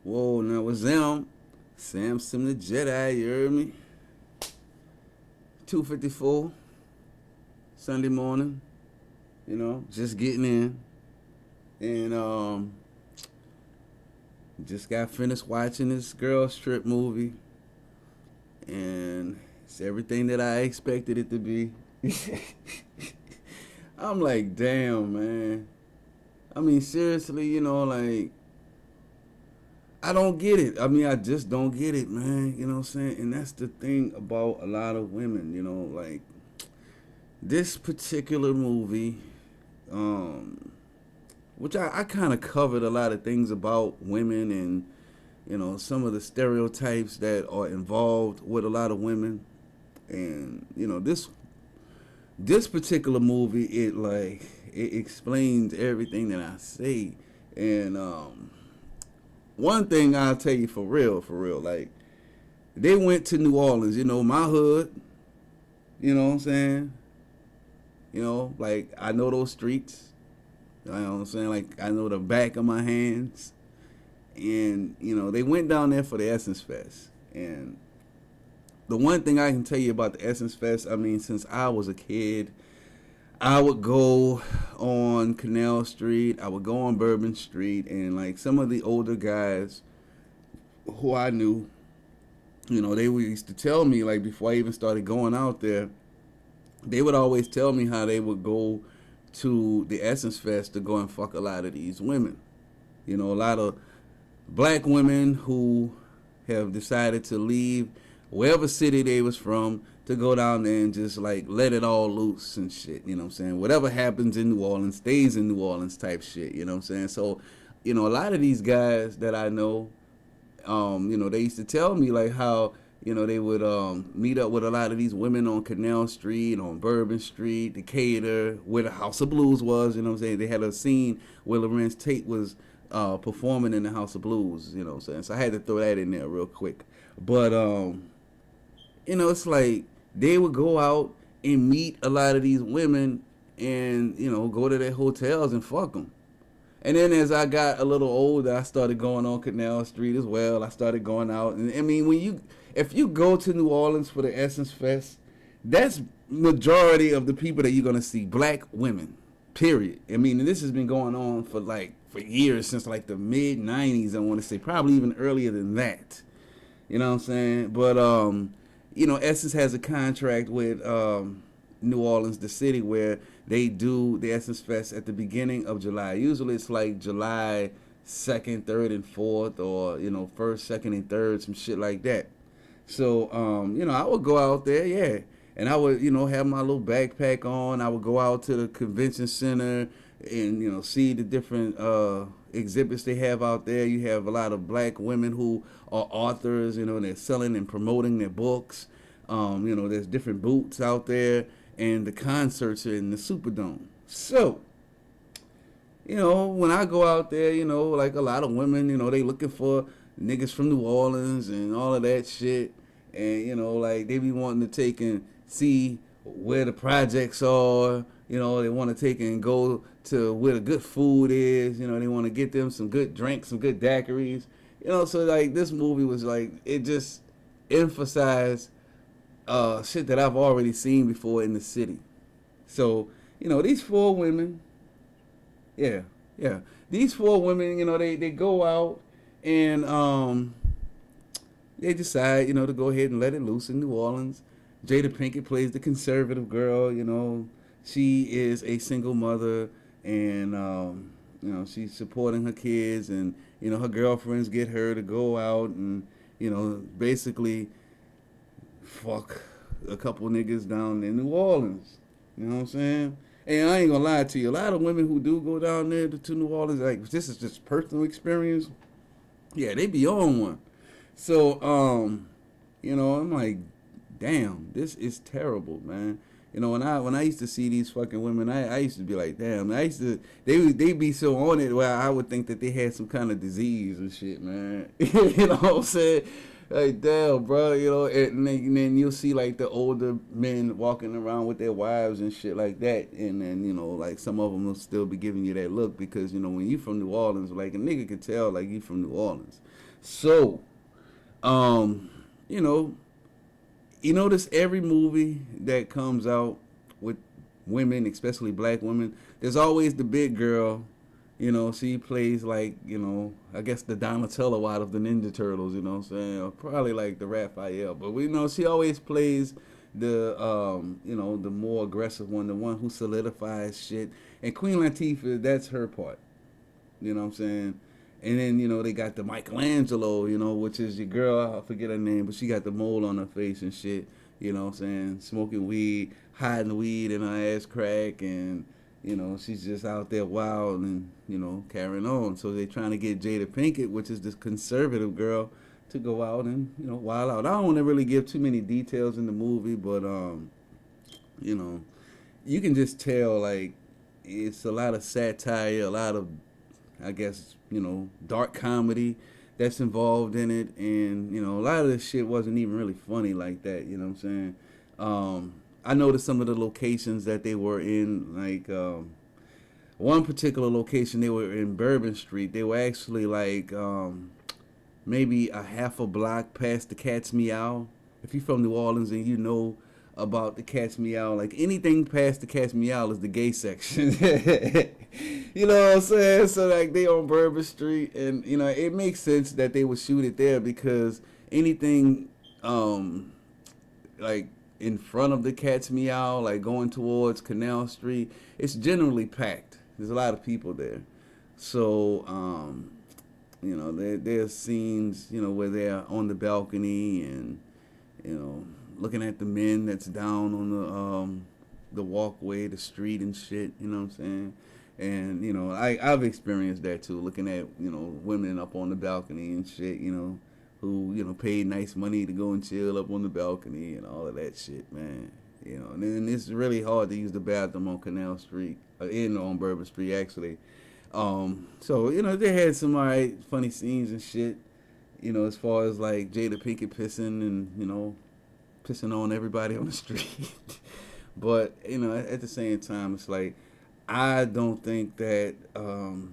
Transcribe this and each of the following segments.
Whoa, now it's them. Samson the Jedi, you heard me? 2:54, Sunday morning, just getting in. And just got finished watching this girl strip movie. And it's everything that I expected it to be. I'm like, damn, man. I mean, seriously, I don't get it. I mean, I just don't get it, man. You know what I'm saying? And that's the thing about a lot of women, like this particular movie, which I kind of covered a lot of things about women and, some of the stereotypes that are involved with a lot of women. And, this particular movie, it explains everything that I say. And, one thing I'll tell you for real, like they went to New Orleans, my hood, you know what I'm saying? Like I know those streets. You know what I'm saying? Like I know the back of my hands. And, they went down there for the Essence Fest. And the one thing I can tell you about the Essence Fest, I mean, since I was a kid, I would go on Canal Street, I would go on Bourbon Street, and like some of the older guys who I knew, they used to tell me, like before I even started going out there, they would always tell me how they would go to the Essence Fest to go and fuck a lot of these women. A lot of black women who have decided to leave wherever city they was from to go down there and just like let it all loose and shit, you know what I'm saying? Whatever happens in New Orleans stays in New Orleans type shit, you know what I'm saying? So, a lot of these guys that I know, they used to tell me like how, they would meet up with a lot of these women on Canal Street, on Bourbon Street, Decatur, where the House of Blues was, you know what I'm saying? They had a scene where Lorenz Tate was performing in the House of Blues, you know what I'm saying? So I had to throw that in there real quick. But, it's like they would go out and meet a lot of these women and, go to their hotels and fuck them. And then as I got a little older, I started going on Canal Street as well. I started going out. And I mean, if you go to New Orleans for the Essence Fest, that's majority of the people that you're going to see, black women, period. I mean, this has been going on for years, since like the mid 90s, I want to say, probably even earlier than that. You know what I'm saying? But, Essence has a contract with New Orleans, the city, where they do the Essence Fest at the beginning of July. Usually it's like July 2nd, 3rd, and 4th, or, 1st, 2nd, and 3rd, some shit like that. So, I would go out there, yeah. And I would, have my little backpack on. I would go out to the convention center and, see the different exhibits they have out there. You have a lot of black women who are authors, they're selling and promoting their books. There's different booths out there, and the concerts are in the Superdome. So, when I go out there, like a lot of women, they looking for niggas from New Orleans and all of that shit. And, like they be wanting to take and see where the projects are. They want to take and go to where the good food is. They want to get them some good drinks, some good daiquiris. So like this movie was like, it just emphasized shit that I've already seen before in the city. So, these four women, yeah, yeah. These four women, they go out and they decide, to go ahead and let it loose in New Orleans. Jada Pinkett plays the conservative girl, She is a single mother, and, she's supporting her kids, and, her girlfriends get her to go out and, basically fuck a couple niggas down in New Orleans. You know what I'm saying? And I ain't gonna lie to you, a lot of women who do go down there to New Orleans, like, this is just personal experience. Yeah, they be on one. So, I'm like, damn, this is terrible, man. When I used to see these fucking women, I used to be like, damn. They be so on it where I would think that they had some kind of disease and shit, man. You know what I'm saying? Like, damn, bro, and then you'll see like the older men walking around with their wives and shit like that, and then like some of them will still be giving you that look because when you from New Orleans, like a nigga could tell like you from New Orleans. So, um, you know, you notice every movie that comes out with women, especially black women, there's always the big girl. You know, she plays like, I guess the Donatello out of the Ninja Turtles, you know what I'm saying? Or probably like the Raphael. But we know she always plays the more aggressive one, the one who solidifies shit. And Queen Latifah, that's her part. You know what I'm saying? And then, they got the Michelangelo, which is your girl, I forget her name, but she got the mole on her face and shit, you know what I'm saying? Smoking weed, hiding weed in her ass crack, and, she's just out there wild and, carrying on. So they're trying to get Jada Pinkett, which is this conservative girl, to go out and, wild out. I don't want to really give too many details in the movie, but, you know, you can just tell, like, it's a lot of satire, a lot of, I guess, dark comedy that's involved in it. And, a lot of this shit wasn't even really funny like that, you know what I'm saying? I noticed some of the locations that they were in, like, one particular location, they were in Bourbon Street. They were actually, like, maybe a half a block past the Cat's Meow. If you're from New Orleans and you know about the Cat's Meow, like anything past the Cat's Meow is the gay section. You know what I'm saying? So like they on Bourbon Street, and it makes sense that they would shoot it there because anything like in front of the Cat's Meow, like going towards Canal Street, it's generally packed. There's a lot of people there. So there's scenes, where they're on the balcony and, looking at the men that's down on the walkway, the street and shit, you know what I'm saying? And, I've experienced that too, looking at, women up on the balcony and shit, who, paid nice money to go and chill up on the balcony and all of that shit, man. And then it's really hard to use the bathroom on Canal Street, on Bourbon Street, actually. So, they had some alright funny scenes and shit, as far as like Jada Pinkett pissing and, pissing on everybody on the street. But, at the same time, it's like, I don't think that, the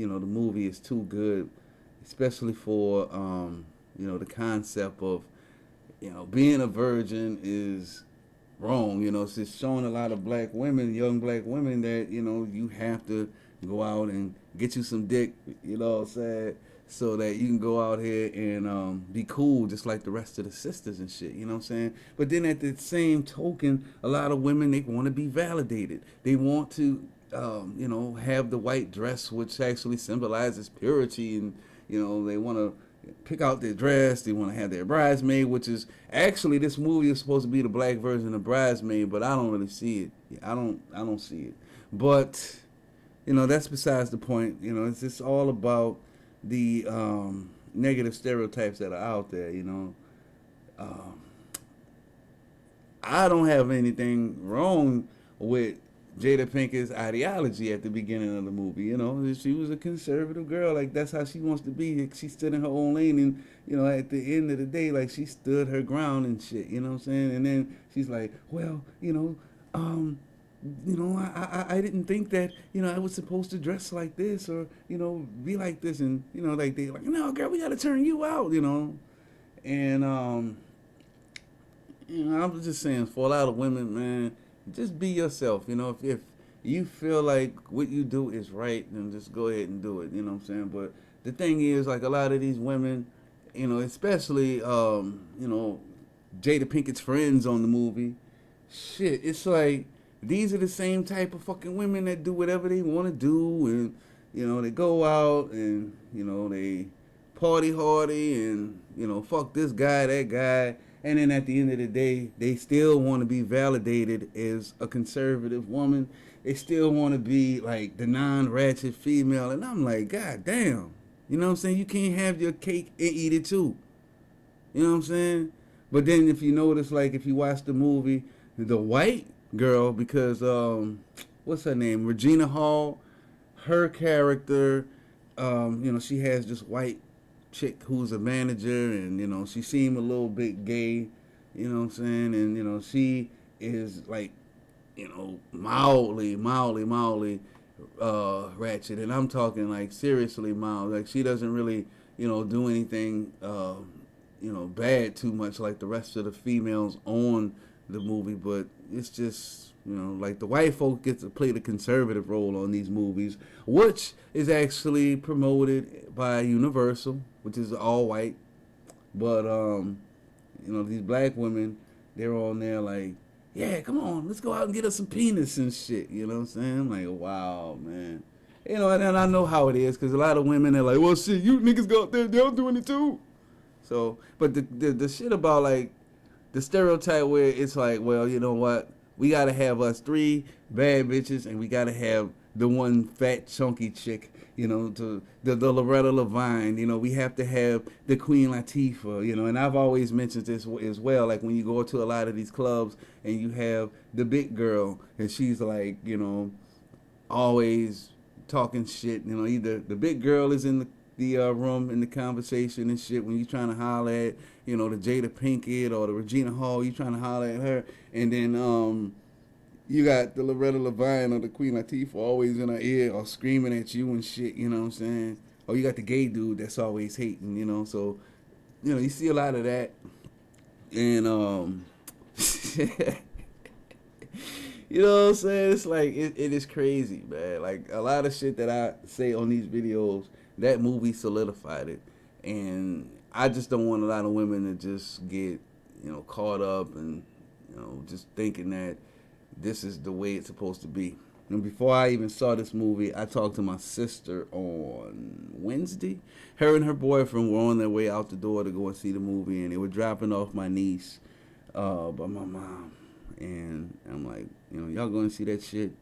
movie is too good, especially for, the concept of, being a virgin is wrong. It's just showing a lot of black women, young black women, that, you have to go out and get you some dick, you know what I'm saying? So that you can go out here and be cool just like the rest of the sisters and shit, you know what I'm saying? But then at the same token, a lot of women, they want to be validated. They want to, have the white dress, which actually symbolizes purity, and, they want to pick out their dress. They want to have their bridesmaid, which is actually, this movie is supposed to be the black version of Bridesmaid, but I don't really see it. I don't see it. But that's besides the point. It's just all about the negative stereotypes that are out there. Um, I don't have anything wrong with Jada Pinkett's ideology at the beginning of the movie. She was a conservative girl. Like, that's how she wants to be. She stood in her own lane, and, at the end of the day, like, she stood her ground and shit, you know what I'm saying? And then she's like, well, I didn't think that, I was supposed to dress like this or, be like this. And, like, they like, no, girl, we got to turn you out, And, I was just saying, for a lot of women, man, just be yourself. If you feel like what you do is right, then just go ahead and do it, you know what I'm saying? But the thing is, like, a lot of these women, especially, Jada Pinkett's friends on the movie, shit, it's like, these are the same type of fucking women that do whatever they want to do, and they go out and they party hardy and fuck this guy, that guy, and then at the end of the day, they still want to be validated as a conservative woman. They still want to be like the non-ratchet female, and I'm like, God damn, you know what I'm saying? You can't have your cake and eat it too. You know what I'm saying? But then if you notice, like if you watch the movie, the white girl, because what's her name, Regina Hall, her character, she has this white chick who's a manager, and she seemed a little bit gay, you know what I'm saying? And she is like, mildly ratchet, and I'm talking like seriously mild. Like, she doesn't really do anything, bad too much like the rest of the females on the movie. But it's just, like the white folk get to play the conservative role on these movies, which is actually promoted by Universal, which is all white. But these black women, they're on there like, yeah, come on, let's go out and get us some penis and shit. You know what I'm saying? I'm like, wow, man. And I know how it is, because a lot of women are like, well, shit, you niggas go out there, they're doing it too. So, but the shit about, like, the stereotype where it's like, well, you know what? We got to have us 3 bad bitches, and we got to have the one fat, chunky chick, to the Loretta Levine. We have to have the Queen Latifah, and I've always mentioned this as well. Like, when you go to a lot of these clubs and you have the big girl, and she's like, always talking shit. Either the big girl is in the room in the conversation and shit when you trying to holler at, the Jada Pinkett or the Regina Hall, you trying to holler at her, and then you got the Loretta Levine or the Queen Latifah always in her ear or screaming at you and shit, you know what I'm saying? Or you got the gay dude that's always hating, so, you see a lot of that. And, you know what I'm saying? It's like, it is crazy, man. Like, a lot of shit that I say on these videos, that movie solidified it. And I just don't want a lot of women to just get, caught up and, just thinking that this is the way it's supposed to be. And before I even saw this movie, I talked to my sister on Wednesday. Her and her boyfriend were on their way out the door to go and see the movie, and they were dropping off my niece by my mom. And I'm like, y'all going to see that shit?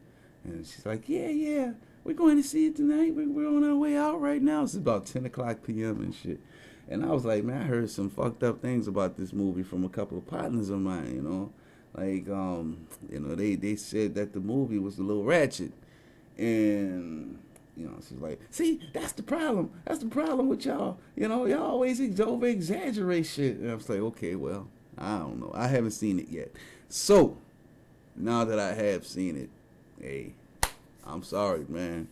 And she's like, yeah, we're going to see it tonight. We're on our way out right now. It's about 10 o'clock p.m. and shit. And I was like, man, I heard some fucked up things about this movie from a couple of partners of mine, Like, they said that the movie was a little ratchet. And, she's like, see, that's the problem. That's the problem with y'all. Y'all always over-exaggerate shit. And I was like, okay, well, I don't know. I haven't seen it yet. So, now that I have seen it, hey, I'm sorry, man.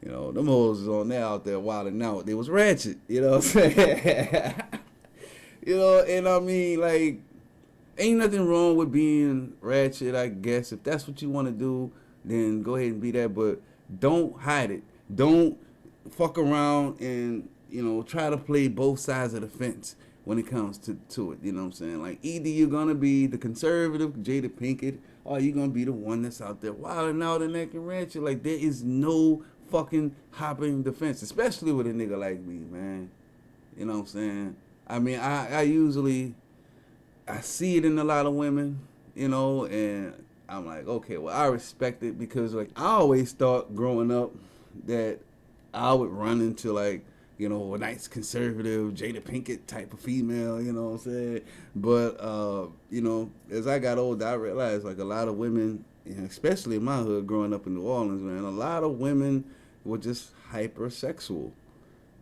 Them hoes is on there out there wilding out. They was ratchet, you know what I'm saying? And I mean, like, ain't nothing wrong with being ratchet, I guess. If that's what you want to do, then go ahead and be that. But don't hide it. Don't fuck around and, try to play both sides of the fence when it comes to it. You know what I'm saying? Like, either you're going to be the conservative Jada Pinkett, or you're going to be the one that's out there wilding out and acting ratchet. Like, there is no fucking hopping the fence, especially with a nigga like me, man. You know what I'm saying? I mean, I usually, I see it in a lot of women, and I'm like, okay, well, I respect it, because, like, I always thought growing up that I would run into, like, a nice conservative Jada Pinkett type of female, you know what I'm saying? But, as I got older, I realized, like, a lot of women, especially in my hood growing up in New Orleans, man, a lot of women were just hypersexual.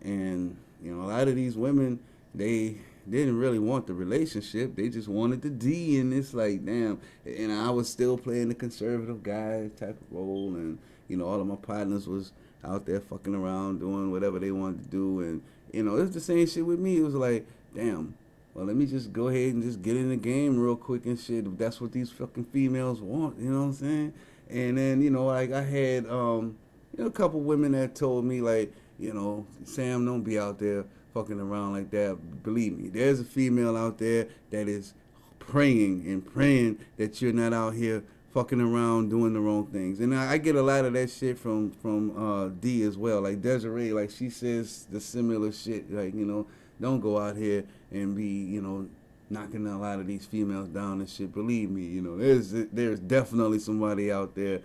And, a lot of these women, they didn't really want the relationship. They just wanted the D, and it's like, damn. And I was still playing the conservative guy type of role, and, all of my partners was out there fucking around doing whatever they wanted to do. And, it's the same shit with me. It was like, damn, well, let me just go ahead and just get in the game real quick and shit, if that's what these fucking females want, you know what I'm saying? And then, like, I had, a couple women that told me, like, Sam, don't be out there fucking around like that. Believe me, there's a female out there that is praying that you're not out here fucking around doing the wrong things. And I get a lot of that shit from D as well. Like Desiree, like, she says the similar shit, like, don't go out here and be, knocking a lot of these females down and shit. Believe me, there's definitely somebody out there,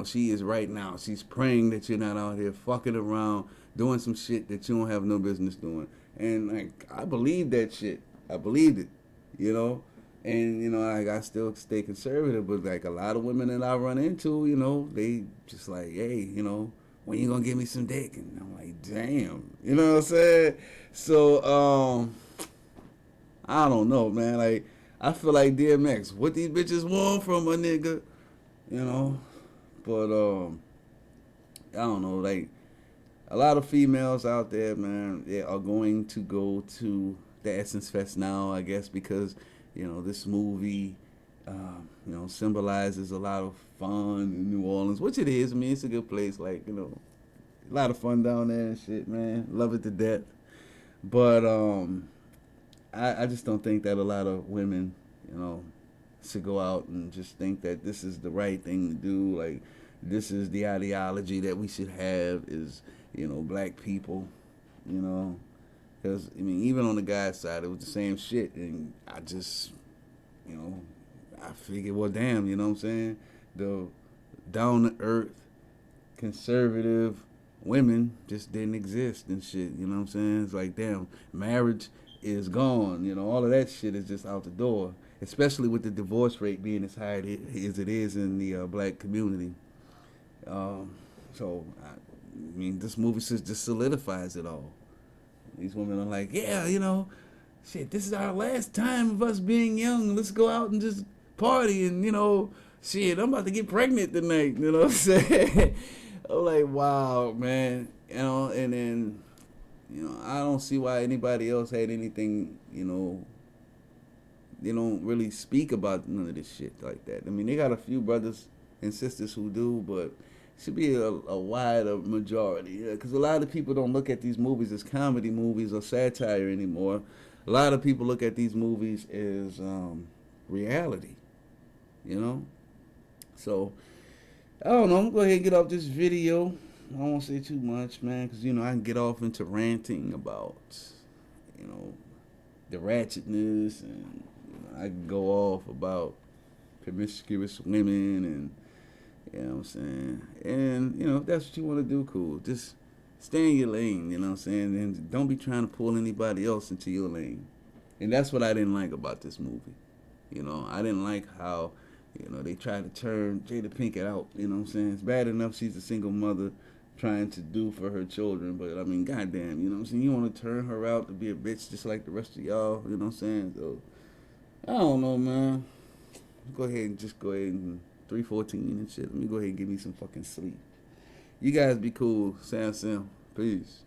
she is right now. She's praying that you're not out here fucking around doing some shit that you don't have no business doing. And, like, I believe that shit. I believed it, And, like, I still stay conservative, but, like, a lot of women that I run into, they just like, hey, when you gonna give me some dick? And I'm like, damn, you know what I'm saying? So, I don't know, man. Like, I feel like DMX, what these bitches want from a nigga, But, I don't know, like, a lot of females out there, man, they are going to go to the Essence Fest now, I guess, because this movie, symbolizes a lot of fun in New Orleans, which it is. I mean, it's a good place. Like, a lot of fun down there and shit, man. Love it to death. But I just don't think that a lot of women, you know, should go out and just think that this is the right thing to do. Like, this is the ideology that we should have is, black people, you know. Because, I mean, even on the guy's side, it was the same shit. And I just, you know, I figured, well, damn, you know what I'm saying? The down to earth, conservative women just didn't exist and shit, you know what I'm saying? It's like, damn, marriage is gone, all of that shit is just out the door, especially with the divorce rate being as high as it is in the black community. Um, I mean, this movie just solidifies it all. These women are like, yeah, shit, this is our last time of us being young. Let's go out and just party and, shit, I'm about to get pregnant tonight. You know what I'm saying? I'm like, wow, man. And then, I don't see why anybody else had anything, they don't really speak about none of this shit like that. I mean, they got a few brothers and sisters who do, but it should be a wider majority. Because a lot of people don't look at these movies as comedy movies or satire anymore. A lot of people look at these movies as reality, you know? So, I don't know. I'm going to go ahead and get off this video. I don't want to say too much, man, because, I can get off into ranting about, the ratchetness, and I can go off about promiscuous women, and, you know what I'm saying? And, if that's what you want to do, cool. Just stay in your lane, you know what I'm saying? And don't be trying to pull anybody else into your lane. And that's what I didn't like about this movie. I didn't like how, they tried to turn Jada Pinkett out, you know what I'm saying? It's bad enough she's a single mother trying to do for her children, but I mean, goddamn, you know what I'm saying? You want to turn her out to be a bitch just like the rest of y'all, you know what I'm saying? So, I don't know, man. Go ahead and 3:14 and shit. Let me go ahead and give me some fucking sleep. You guys be cool. Sam. Peace.